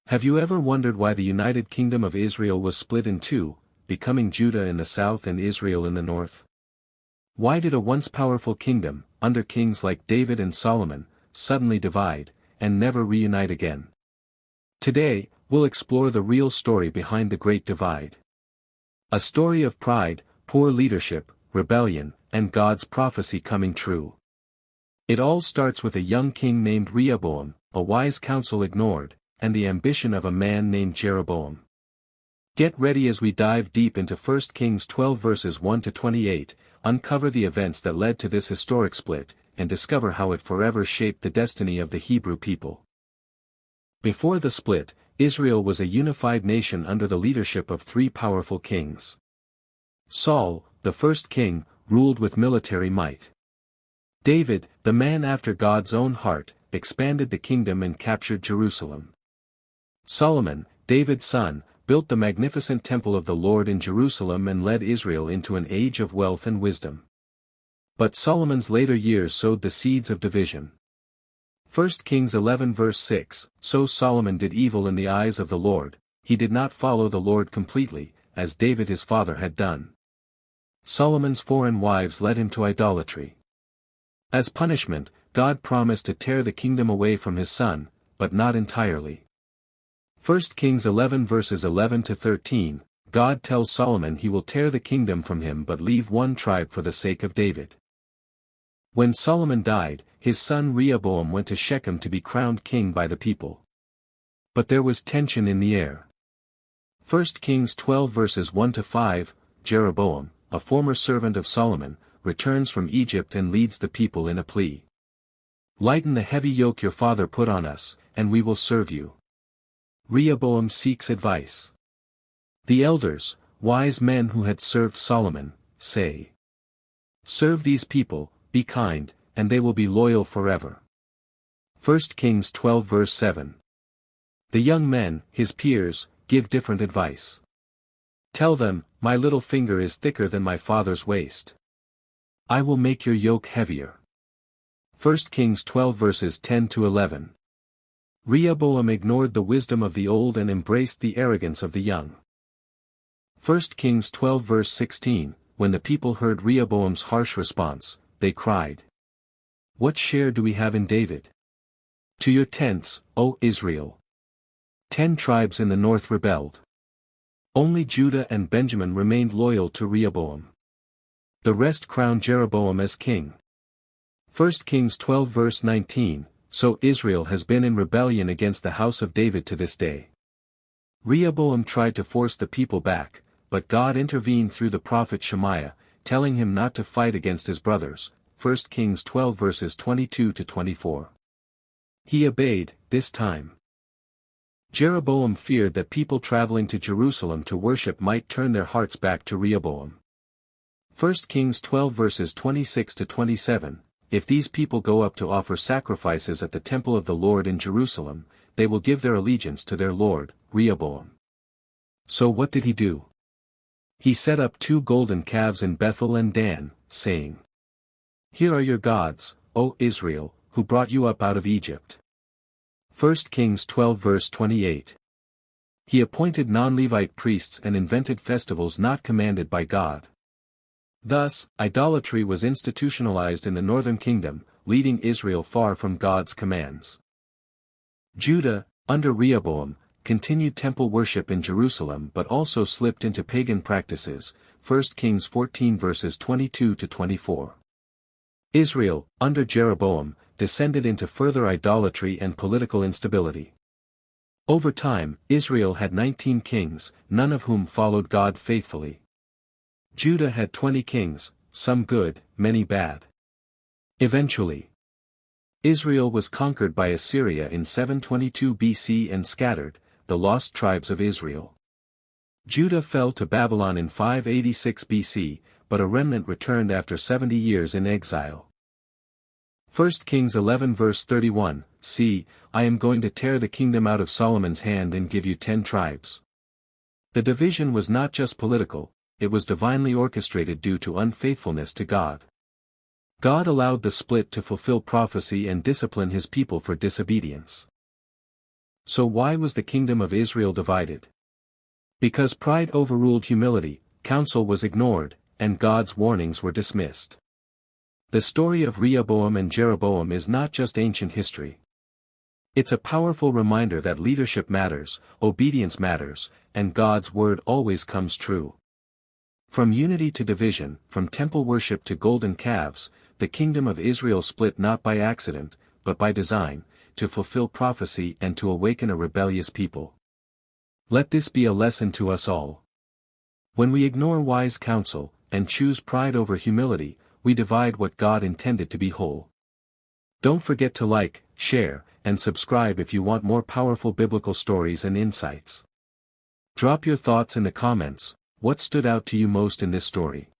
Have you ever wondered why the United Kingdom of Israel was split in two, becoming Judah in the south and Israel in the north? Why did a once powerful kingdom, under kings like David and Solomon, suddenly divide, and never reunite again? Today, we'll explore the real story behind the Great Divide. A story of pride, poor leadership, rebellion, and God's prophecy coming true. It all starts with a young king named Rehoboam, a wise counsel ignored, and the ambition of a man named Jeroboam. Get ready as we dive deep into 1 Kings 12 verses 1 to 28, uncover the events that led to this historic split, and discover how it forever shaped the destiny of the Hebrew people. Before the split, Israel was a unified nation under the leadership of three powerful kings. Saul, the first king, ruled with military might. David, the man after God's own heart, expanded the kingdom and captured Jerusalem. Solomon, David's son, built the magnificent temple of the Lord in Jerusalem and led Israel into an age of wealth and wisdom. But Solomon's later years sowed the seeds of division. 1 Kings 11 verse 6, So Solomon did evil in the eyes of the Lord, he did not follow the Lord completely, as David his father had done. Solomon's foreign wives led him to idolatry. As punishment, God promised to tear the kingdom away from his son, but not entirely. 1 Kings 11 verses 11 to 13, God tells Solomon he will tear the kingdom from him but leave one tribe for the sake of David. When Solomon died, his son Rehoboam went to Shechem to be crowned king by the people. But there was tension in the air. 1 Kings 12 verses 1 to 5, Jeroboam, a former servant of Solomon, returns from Egypt and leads the people in a plea. Lighten the heavy yoke your father put on us, and we will serve you. Rehoboam seeks advice. The elders, wise men who had served Solomon, say, Serve these people, be kind, and they will be loyal forever. 1 Kings 12 verse 7. The young men, his peers, give different advice. Tell them, my little finger is thicker than my father's waist. I will make your yoke heavier. 1 Kings 12 verses 10 to 11. Rehoboam ignored the wisdom of the old and embraced the arrogance of the young. 1 Kings 12 verse 16, When the people heard Rehoboam's harsh response, they cried, What share do we have in David? To your tents, O Israel! 10 tribes in the north rebelled. Only Judah and Benjamin remained loyal to Rehoboam. The rest crowned Jeroboam as king. 1 Kings 12 verse 19, So Israel has been in rebellion against the house of David to this day. Rehoboam tried to force the people back, but God intervened through the prophet Shemaiah, telling him not to fight against his brothers, 1 Kings 12 verses 22 to 24. He obeyed, this time. Jeroboam feared that people traveling to Jerusalem to worship might turn their hearts back to Rehoboam. 1 Kings 12 verses 26 to 27, If these people go up to offer sacrifices at the temple of the Lord in Jerusalem, they will give their allegiance to their Lord, Rehoboam. So what did he do? He set up 2 golden calves in Bethel and Dan, saying, Here are your gods, O Israel, who brought you up out of Egypt. 1 Kings 12 verse 28. He appointed non-Levite priests and invented festivals not commanded by God. Thus, idolatry was institutionalized in the northern kingdom, leading Israel far from God's commands. Judah, under Rehoboam, continued temple worship in Jerusalem but also slipped into pagan practices, 1 Kings 14 verses 22 to 24. Israel, under Jeroboam, descended into further idolatry and political instability. Over time, Israel had 19 kings, none of whom followed God faithfully. Judah had 20 kings, some good, many bad. Eventually, Israel was conquered by Assyria in 722 BC and scattered, the lost tribes of Israel. Judah fell to Babylon in 586 BC, but a remnant returned after 70 years in exile. 1 Kings 11 verse 31, See, I am going to tear the kingdom out of Solomon's hand and give you 10 tribes. The division was not just political, it was divinely orchestrated due to unfaithfulness to God. God allowed the split to fulfill prophecy and discipline his people for disobedience. So why was the kingdom of Israel divided? Because pride overruled humility, counsel was ignored, and God's warnings were dismissed. The story of Rehoboam and Jeroboam is not just ancient history. It's a powerful reminder that leadership matters, obedience matters, and God's word always comes true. From unity to division, from temple worship to golden calves, the kingdom of Israel split not by accident, but by design, to fulfill prophecy and to awaken a rebellious people. Let this be a lesson to us all. When we ignore wise counsel, and choose pride over humility, we divide what God intended to be whole. Don't forget to like, share, and subscribe if you want more powerful biblical stories and insights. Drop your thoughts in the comments. What stood out to you most in this story?